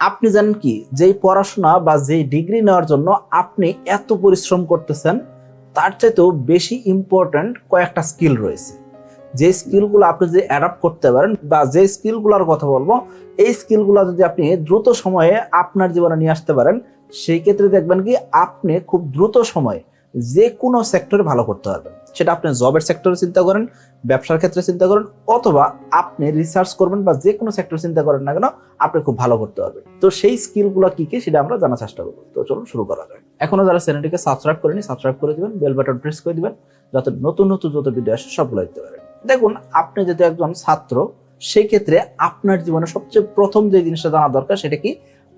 আপনি জানেন কি, যেই পড়াশোনা বা যেই ডিগ্রি নেওয়ার জন্য আপনি এত পরিশ্রম করতেছেন, তার চাইতেও বেশি ইম্পর্ট্যান্ট কয়েকটা স্কিল রয়েছে। যে স্কিলগুলো আপনি যদি অ্যাডাপ্ট করতে পারেন বা যে স্কিলগুলোর কথা বলবো, এই স্কিলগুলো যদি আপনি দ্রুত সময়ে আপনার জীবনে নিয়ে আসতে পারেন, সেই ক্ষেত্রে দেখবেন কি আপনি খুব দ্রুত সময়ে যে কোনো সেক্টরে ভালো করতে পারবেন। সেটা আপনি জবের সেক্টরে চিন্তা করেন, ব্যবসার ক্ষেত্রে চিন্তা করেন, অথবা আপনি রিসার্চ করবেন বা যে কোনো সেক্টর চিন্তা করেন না কেন, আপনি খুব ভালো করতে পারবেন। তো সেই স্কিলগুলো কি কি সেটা আমরা জানার চেষ্টা করবো। তো চলুন শুরু করা যায়। এখনো যারা চ্যানেলটিকে সাবস্ক্রাইব করেনি, সাবস্ক্রাইব করে দিবেন, বেল বাটন প্রেস করে দিবেন, যাতে নতুন নতুন যত ভিডিও আসে সবগুলো দেখতে পারেন। দেখুন, আপনি যদি একজন ছাত্র, সেই ক্ষেত্রে আপনার জীবনে সবচেয়ে প্রথম যে জিনিসটা জানা দরকার সেটা কি,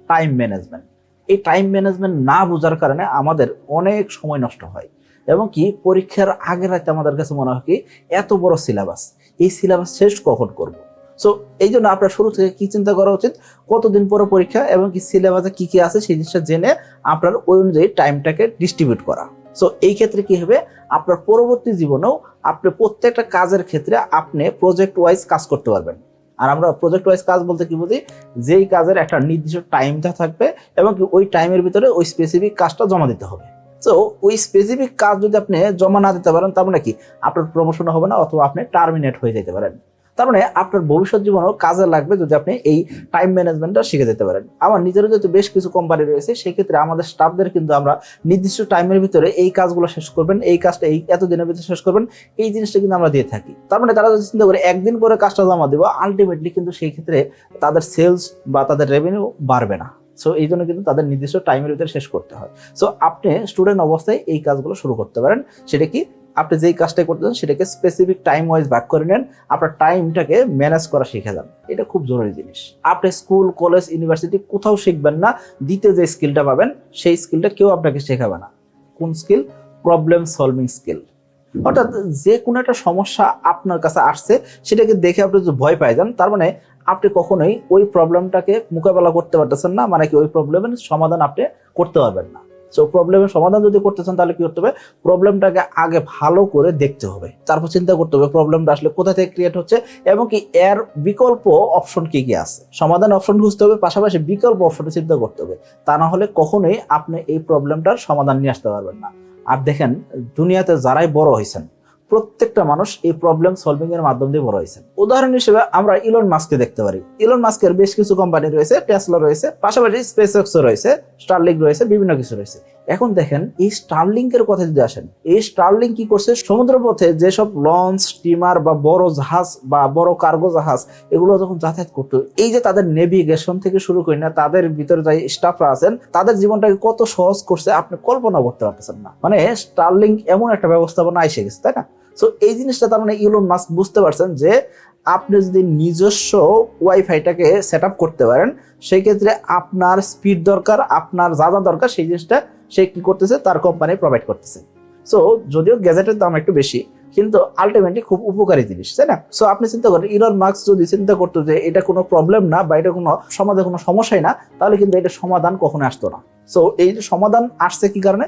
টাইম ম্যানেজমেন্ট। এই টাইম ম্যানেজমেন্ট না বোঝার কারণে আমাদের অনেক সময় নষ্ট হয়, এবং কি পরীক্ষার আগের রাতে আমাদের কাছে মনে হয় কি এত বড় সিলেবাস, এই সিলেবাস শেষ কখন করব। সো এই জন্য আপনার শুরু থেকে কি চিন্তা করা উচিত, কতদিন পরে পরীক্ষা এবং কি সিলেবাসে কি কি আছে সেই জিনিসটা জেনে আপনার ওই অনুযায়ী টাইমটাকে ডিস্ট্রিবিউট করা। সো এই ক্ষেত্রে কি হবে, আপনার পরবর্তী জীবনেও আপনি প্রত্যেকটা কাজের ক্ষেত্রে আপনি প্রজেক্ট ওয়াইজ কাজ করতে পারবেন। আর আমরা প্রজেক্ট ওয়াইজ কাজ বলতে কি বুঝি, যেই কাজের একটা নির্দিষ্ট টাইমটা থাকবে এবং কি ওই টাইমের ভিতরে ওই স্পেসিফিক কাজটা জমা দিতে হবে। তো ওই স্পেসিফিক কাজ যদি আপনি জমা না দিতে পারেন, তার মানে কি আপনার প্রমোশন হবে না, অথবা আপনি টার্মিনেট হয়ে যেতে পারেন। তার মানে আপনার ভবিষ্যৎ জীবনেও কাজে লাগবে যদি আপনি এই টাইম ম্যানেজমেন্টটা শিখে যেতে পারেন। আমার নিজেরও যেহেতু বেশ কিছু কোম্পানি রয়েছে, সেই ক্ষেত্রে আমাদের স্টাফদের কিন্তু আমরা নির্দিষ্ট টাইমের ভিতরে এই কাজগুলো শেষ করবেন, এই কাজটা এই এত দিনের ভিতরে শেষ করবেন, এই জিনিসটা কিন্তু আমরা দিয়ে থাকি। তার মানে তারা যদি চিন্তা করে একদিন পরে কাজটা জমা দেবো, আলটিমেটলি কিন্তু সেই ক্ষেত্রে তাদের সেলস বা তাদের রেভিনিউ বাড়বে না। সো এই জন্য কিন্তু তাদের নির্দিষ্ট টাইমের ভিতরে শেষ করতে হয়। সো আপনি স্টুডেন্ট অবস্থায় এই কাজগুলো শুরু করতে পারেন। সেটা কি, আপনি যেই কাজটাই করতে চান সেটাকে স্পেসিফিক টাইম ওয়াইজ ভাগ করে নেন, আপনার টাইমটাকে ম্যানেজ করা শিখে যান। এটা খুব জরুরি জিনিস। আপনি স্কুল, কলেজ, ইউনিভার্সিটি কোথাও শিখবেন না, দ্বিতীয় যে স্কিলটা পাবেন সেই স্কিলটা কেউ আপনাকে শেখাবে না। কোন স্কিল? Problem solving skill. অর্থাৎ যে কোনো একটা সমস্যা আপনার কাছে আসছে, সেটাকে দেখে আপনি যদি ভয় পাই যান, তার মানে আপনি কখনোই ওই প্রবলেমটাকে মোকাবেলা করতে পারতেছেন না, মানে কি ওই প্রবলেমের সমাধান আপনি করতে পারবেন না। সো প্রবলেমের সমাধান যদি করতে চান, তাহলে কি করতে হবে, প্রবলেমটাকে আগে ভালো করে দেখতে হবে, তারপর চিন্তা করতে হবে প্রবলেমটা আসলে কোথা থেকে ক্রিয়েট হচ্ছে এবং কি এর বিকল্প অপশন কি কি আছে। সমাধান অপশন খুঁজতে হবে, পাশাপাশি বিকল্প অপশনে চিন্তা করতে হবে। তা না হলে কখনোই আপনি এই প্রবলেমটার সমাধান নিয়ে আসতে পারবেন না। আর দেখেন, দুনিয়াতে যারাই বড় হয়েছেন, প্রত্যেকটা মানুষ এই প্রবলেম সলভিং এর মাধ্যম দিয়ে বড় হয়েছেন। উদাহরণ হিসেবে আমরা ইলন মাস্ককে দেখতে পারি। ইলন মাস্কের বেশ কিছু কোম্পানি রয়েছে, টেসলা রয়েছে, পাশাপাশি স্পেসএক্স রয়েছে, স্টারলিংক রয়েছে, বিভিন্ন কিছু রয়েছে। এখন দেখেন, এই স্টারলিংক এর কথা যদি আসেন, এই স্টারলিংক কি করছে, সমুদ্রপথে যেসব লঞ্চ, স্টিমার বা বড় জাহাজ বা বড় কার্গো জাহাজ এগুলো যখন যাতায়াত করতো, এই যে তাদের নেভিগেশন থেকে শুরু করি না, তাদের ভিতরে যাই স্টাফরা আছেন, তাদের জীবনটাকে কত সহজ করছে আপনি কল্পনা করতে পারতেছেন না। মানে স্টারলিংক এমন একটা ব্যবস্থাপনা এসে গেছে, তাই না? সো এই জিনিসটা তার মানে ইলন মাস্ক বুঝতে পারছেন যে আপনি যদি নিজস্ব ওয়াইফাইটাকে সেট আপ করতে পারেন, সেই ক্ষেত্রে আপনার স্পিড দরকার, আপনার যা যা দরকার সেই জিনিসটা সে কি করতেছে, তার কোম্পানি প্রোভাইড করতেছে। সো যদিও গ্যাজেটের দাম একটু বেশি, কিন্তু আলটিমেটলি খুব উপকারী জিনিস, তাই না? সো আপনি চিন্তা করেন, ইলন মাস্ক যদি চিন্তা করতো যে এটা কোনো প্রবলেম না বা এটা কোনো সমাধান, কোনো সমস্যাই না, তাহলে কিন্তু এটা সমাধান কখনো আসতো না। সো এই সমাধান আসছে কি কারণে,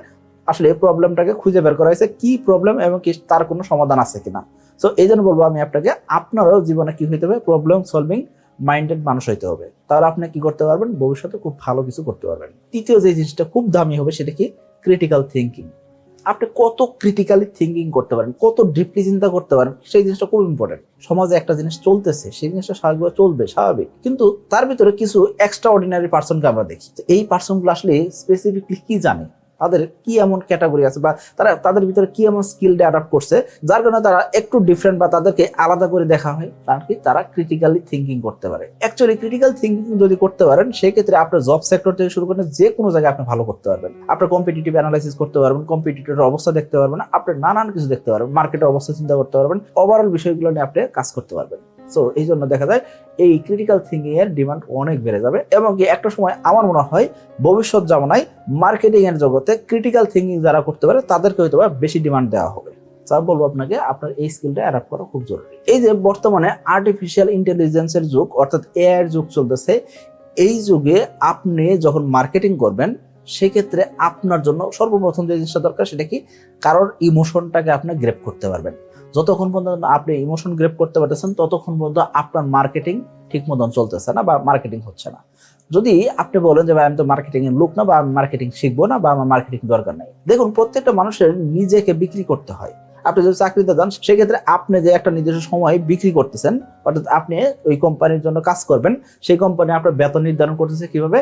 আসলে এই প্রবলেমটাকে খুঁজে বের করা হয়েছে কি প্রবলেম এবং কি তার কোনো সমাধান আছে কিনা। সো এই জন্য বলবো আমি আপনাকে, আপনারও জীবনে কি হইতে হবে, প্রবলেম সলভিং মাইন্ডেড মানুষ হইতে হবে। তাহলে আপনি কি করতে পারবেন, ভবিষ্যতে খুব ভালো কিছু করতে পারবেন। তৃতীয় যে জিনিসটা খুব দামি হবে সেটা কি, ক্রিটিক্যাল থিঙ্কিং। আপনি কত ক্রিটিক্যালি থিঙ্কিং করতে পারেন, কত ডিপলি চিন্তা করতে পারেন, সেই জিনিসটা খুব ইম্পর্টেন্ট। সমাজে একটা জিনিস চলতেছে, সেই জিনিসটা স্বাভাবিক চলবে, স্বাভাবিক, কিন্তু তার ভিতরে কিছু এক্সট্রা অর্ডিনারি পার্সনকে আমরা দেখি। এই পার্সনগুলো আসলে স্পেসিফিকলি কি জানে, তাদের কি এমন ক্যাটাগরি আছে বা তারা তাদের ভিতরে কি এমন স্কিল ডেভেলপ করছে যার কারণে তারা একটু ডিফারেন্ট বা তাদেরকে আলাদা করে দেখা হয়, তার কি তারা ক্রিটিক্যালি থিঙ্কিং করতে পারে। অ্যাকচুয়ালি ক্রিটিক্যাল থিঙ্কিং যদি করতে পারেন, সেই ক্ষেত্রে আপনার জব সেক্টর থেকে শুরু করে যে কোনো জায়গায় আপনি ভালো করতে পারবেন। আপনার কম্পিটিটিভ অ্যানালাইসিস করতে পারবেন, কম্পিটিটরের অবস্থা দেখতে পারবেন, আপনি নানান কিছু দেখতে পারবেন, মার্কেটের অবস্থা চিন্তা করতে পারবেন, ওভারঅল বিষয়গুলো নিয়ে আপনি কাজ করতে পারবেন। সো এই জন্য দেখা যায় এই ক্রিটিক্যাল থিঙ্কিং এর ডিমান্ড অনেক বেড়ে যাবে, এবং কি একটা সময় আমার মনে হয় ভবিষ্যৎ জামানায় মার্কেটিং এর জগতে ক্রিটিক্যাল থিঙ্কিং যারা করতে পারে তাদেরকে হয়তো বেশি ডিমান্ড দেওয়া হবে। স্যার বলবো আপনাকে, আপনার এই স্কিলটা অ্যাডাপ্ট করা খুব জরুরি। এই যে বর্তমানে আর্টিফিশিয়াল ইন্টেলিজেন্সের যুগ, অর্থাৎ এআই এর যুগ চলতেছে, এই যুগে আপনি যখন মার্কেটিং করবেন, সেক্ষেত্রে আপনার জন্য সর্বপ্রথম যে জিনিসটা দরকার সেটা কি, কারোর ইমোশনটাকে আপনি গ্রেপ করতে পারবেন। যতক্ষণ পর্যন্ত আপনি ইমোশন গ্রেপ করতে পারতেছেন, ততক্ষণ পর্যন্ত আপনার মার্কেটিং ঠিক মতন চলতেছে না বা মার্কেটিং হচ্ছে না। যদি আপনি বলেন যে ভাই আমি তো মার্কেটিং এর লোক না, বা আমি মার্কেটিং শিখবো না, বা আমার মার্কেটিং দরকার নাই, দেখুন প্রত্যেকটা মানুষের নিজেকে বিক্রি করতে হয়। আপনি যদি চাকরিতে যান সেক্ষেত্রে আপনি যে একটা নির্দিষ্ট সময় বিক্রি করতেছেন, অর্থাৎ আপনি ওই কোম্পানির জন্য কাজ করবেন, সেই কোম্পানি আপনার বেতন নির্ধারণ করতেছে কিভাবে,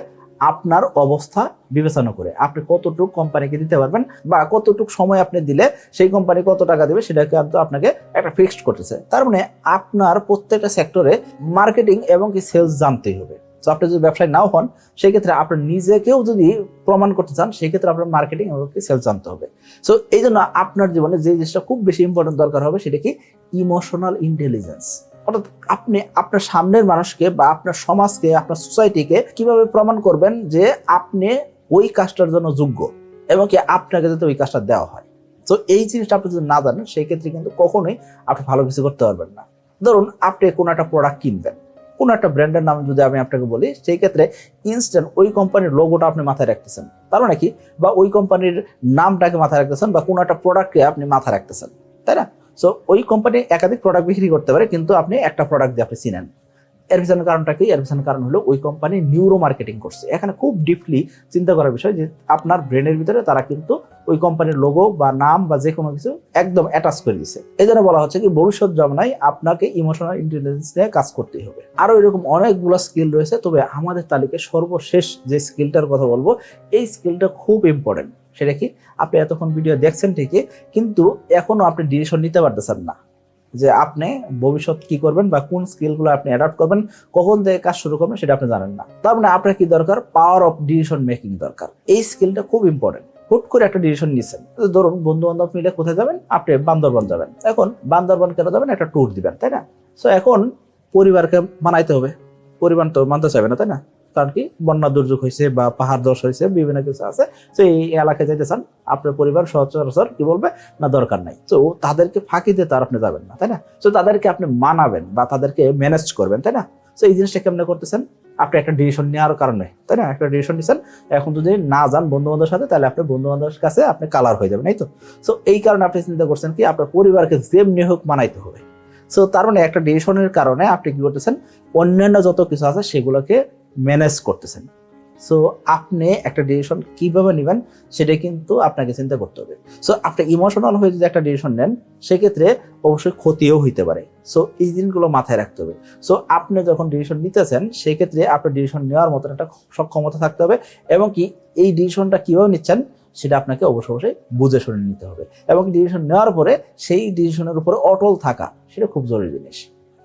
আপনার অবস্থা বিবেচনা করে আপনি কতটুকু কোম্পানিকে দিতে পারবেন, বা কতটুকু সময় আপনি দিলে সেই কোম্পানি কত টাকা দেবে সেটা কিন্তু আপনাকে একটা ফিক্সড করতেছে। তার মানে আপনার প্রত্যেকটা সেক্টরে মার্কেটিং এবং কি সেলস জানতেই হবে। তো আপনি যদি ব্যবসায় নাও হন সেক্ষেত্রে আপনার নিজেকেও যদি প্রমাণ করতে চান সেক্ষেত্রে আপনার মার্কেটিং এবং সেলস জানতে হবে। সো এই জন্য আপনার জীবনে যে জিনিসটা খুব বেশি ইম্পর্টেন্ট দরকার হবে সেটা কি, ইমোশনাল ইন্টেলিজেন্স। অর্থাৎ আপনি আপনার সামনের মানুষকে বা আপনার সমাজকে, আপনার সোসাইটিকে কিভাবে প্রমাণ করবেন যে আপনি ওই কাজটার জন্য যোগ্য, এবং কি আপনাকে যাতে ওই কাজটা দেওয়া হয়। তো এই জিনিসটা আপনি যদি না জানেন সেই ক্ষেত্রে কিন্তু কখনোই আপনি ভালো কিছু করতে পারবেন না। ধরুন আপনি কোনো একটা প্রোডাক্ট কিনবেন, কোন একটা ব্র্যান্ডের নাম যদি আমি আপনাকে বলি, সেই ক্ষেত্রে ইনস্ট্যান্ট ওই কোম্পানির লোগোটা আপনি মাথায় রাখতেছেন, তার মানে কি, বা ওই কোম্পানির নামটাকে মাথায় রাখতেছেন, বা কোনো একটা প্রোডাক্টকে আপনি মাথায় রাখতেছেন, তাই না? সো ওই কোম্পানি একাধিক প্রোডাক্ট বিক্রি করতে পারে, কিন্তু আপনি একটা প্রোডাক্ট দিয়ে আপনি চিনেন। এর পিছনের কারণটা কি? এর পিছনের কারণ হলো ওই কোম্পানি নিউরো মার্কেটিং করছে। এখানে খুব ডিপলি চিন্তা করার বিষয় যে আপনার ব্রেনের ভিতরে তারা কিন্তু ওই কোম্পানির লোগো বা নাম বা যে কোনো কিছু একদম অ্যাটাচ করে দিচ্ছে। এই জন্য বলা হচ্ছে কি, ভবিষ্যৎ জমানায় আপনাকে ইমোশনাল ইন্টেলিজেন্স নিয়ে কাজ করতেই হবে। আরো এরকম অনেকগুলো স্কিল রয়েছে, তবে আমাদের তালিকায় সর্বশেষ যে স্কিলটার কথা বলবো, এই স্কিলটা খুব ইম্পর্টেন্ট। সেটা কি, আপনি এতক্ষণ ভিডিও দেখছেন ঠিকই, কিন্তু এখনো আপনি ডিসিশন নিতে পারতেছেন না যে আপনি ভবিষ্যৎ কি করবেন, বা কোন স্কিলগুলো আপনি অ্যাডাপ্ট করবেন, কখন থেকে কাজ শুরু করবেন সেটা আপনি জানেন না। তার মানে আপনার কি দরকার, পাওয়ার অফ ডিসিশন মেকিং দরকার। এই স্কিলটা খুব ইম্পর্টেন্ট। হুট করে একটা ডিসিশন নিচ্ছেন, ধরুন বন্ধু বান্ধব মিলে কোথায় যাবেন, আপনি বান্দরবান যাবেন। এখন বান্দরবান কেন যাবেন, একটা ট্যুর দিবেন, তাই না? সো এখন পরিবারকে মানাইতে হবে, পরিবার তো মানতে চাইবে না, তাই না? কারণ কি, বন্যা দুর্যোগ হয়েছে বা পাহাড় ধস হয়েছে, বিভিন্ন কিছু আছে। তো এই এলাকায় যেতে চান, আপনার পরিবার সচরাচর কি বলবে, না দরকার নাই। তো তাদেরকে ফাঁকি দিয়ে তার আপনি যাবেন না, তাই না? তো তাদেরকে আপনি মানাবেন বা তাদেরকে ম্যানেজ করবেন, তাই না? তো এই জিনিসটা কেমন করতেছেন, আপনি একটা ডিসিশন নেওয়ার কারণে, তাই না? একটা ডিসিশন নিচ্ছেন, এখন যদি না যান বন্ধু বান্ধবের সাথে, তাহলে আপনি বন্ধু বান্ধবের কাছে আপনি কালার হয়ে যাবেন, এই তো। সো এই কারণে আপনি চিন্তা করছেন কি, আপনার পরিবারকে যেমনি হোক মানাইতে হবে। সো তার মানে একটা ডিসিশনের কারণে আপনি কি করতেছেন, অন্যান্য যত কিছু আছে সেগুলোকে ম্যানেজ করতেছেন। সো আপনি একটা ডিসিশন কিভাবে নেবেন সেটা কিন্তু আপনাকে চিন্তা করতে হবে। সো আপনি ইমোশনাল হয়ে যদি একটা ডিসিশন নেন সেক্ষেত্রে অবশ্যই ক্ষতিও হইতে পারে। সো এই জিনিসগুলো মাথায় রাখতে হবে। সো আপনি যখন ডিসিশন নিতেছেন সেক্ষেত্রে আপনার ডিসিশন নেওয়ার মতন একটা সক্ষমতা থাকতে হবে, এবং কি এই ডিসিশনটা কিভাবে নিচ্ছেন সেটা আপনাকে অবশ্যই বুঝে শুনে নিতে হবে, এবং ডিসিশন নেওয়ার পরে সেই ডিসিশনের উপরে অটল থাকা সেটা খুব জরুরি জিনিস।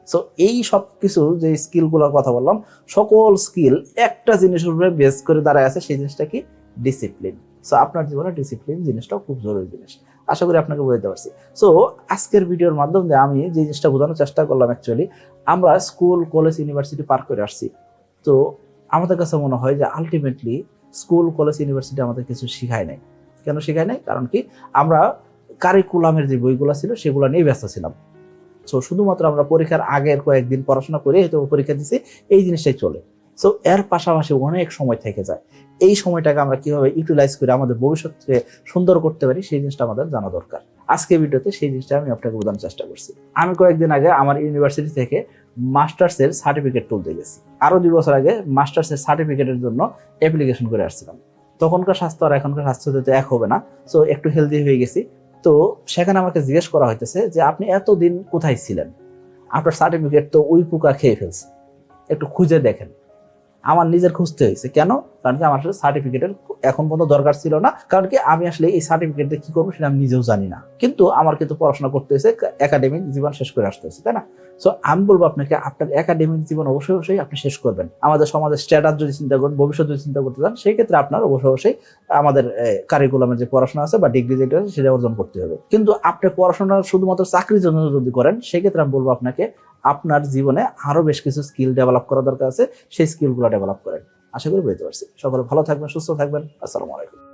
সো এই সব কিছু যে স্কিলগুলোর কথা বললাম, সকল স্কিল একটা জিনিসের উপরে বেস করে দাঁড়ায় আছে, সেই জিনিসটা কি, ডিসিপ্লিন। সো আপনার জীবনে ডিসিপ্লিন জিনিসটাও খুব জরুরি জিনিস। আশা করি আপনাকে বুঝতে পারছি। সো আজকের ভিডিওর মাধ্যমে আমি যে জিনিসটা বোঝানোর চেষ্টা করলাম, অ্যাকচুয়ালি আমরা স্কুল, কলেজ, ইউনিভার্সিটি পার করে আসছি। তো আমাদের কাছে মনে হয় যে আলটিমেটলি স্কুল, কলেজ, ইউনিভার্সিটি আমাদের কিছু শিখায় নাই। কেন শিখায় নাই? কারণ কি, আমরা কারিকুলামের যে বইগুলো ছিল সেগুলো নিয়ে ব্যস্ত ছিলাম। সো শুধুমাত্র আমরা পরীক্ষার আগের কয়েকদিন পড়াশোনা করে হয়তো পরীক্ষা দিছি, এই জিনিসটাই চলে। সো এর পাশাপাশি অনেক সময় থেকে যায়। এই সময়টাকে আমরা কিভাবে ইউটিলাইজ করে আমাদের ভবিষ্যৎকে সুন্দর করতে পারি সেই জিনিসটা আমাদের জানা দরকার। আজকে ভিডিওতে সেই জিনিসটা আমি আপনাকে বোঝানোর চেষ্টা করছি। আমি কয়েকদিন আগে আমার ইউনিভার্সিটি থেকে মাস্টার্সের সার্টিফিকেট তুলতে গেছি। আরো 2 বছর আগে মাস্টার্সের সার্টিফিকেটের জন্য অ্যাপ্লিকেশন করে আসছিলাম। তখনকার স্বাস্থ্য আর এখনকার স্বাস্থ্য তো এক হবে না। সো একটু হেলদি হয়ে গেছি। তো সেখানে আমাকে জিজ্ঞেস করা হইতেছে যে আপনি এতদিন কোথায় ছিলেন, আপনার সার্টিফিকেট তো উই পোকা খেয়ে ফেলছে, একটু খুঁজে দেখেন। আমার নিজের খুঁজতে হয়েছে। কেন? কারণ কি আমার আসলে সার্টিফিকেটের এখন পর্যন্ত দরকার ছিল না। কারণ কি, আমি আসলে এই সার্টিফিকেট দিয়ে কি করবো সেটা আমি নিজেও জানি না। কিন্তু আমার কিন্তু পড়াশোনা করতে হয়েছে, একাডেমিক জীবন শেষ করে আসতে হয়েছে, তাই না? সো আমি বলবো আপনাকে, আপনার একাডেমিক জীবন অবশ্যই আপনি শেষ করবেন। আমাদের সমাজের স্ট্যাটাস যদি চিন্তা করেন, ভবিষ্যৎ যদি চিন্তা করতে চান, সেই ক্ষেত্রে আপনার অবশ্যই আমাদের কারিকুলামের যে পড়াশোনা আছে বা ডিগ্রি যেটা আছে সেটা অর্জন করতে হবে। কিন্তু আপনি পড়াশোনা শুধুমাত্র চাকরির জন্য যদি করেন, সেই ক্ষেত্রে আমি বলবো আপনাকে আপনার জীবনে আরো বেশ কিছু স্কিল ডেভেলপ করা দরকার আছে, সেই স্কিলগুলো ডেভেলপ করেন। আশা করি বুঝতে পারছি। সকলে ভালো থাকবেন, সুস্থ থাকবেন। আসসালামু আলাইকুম।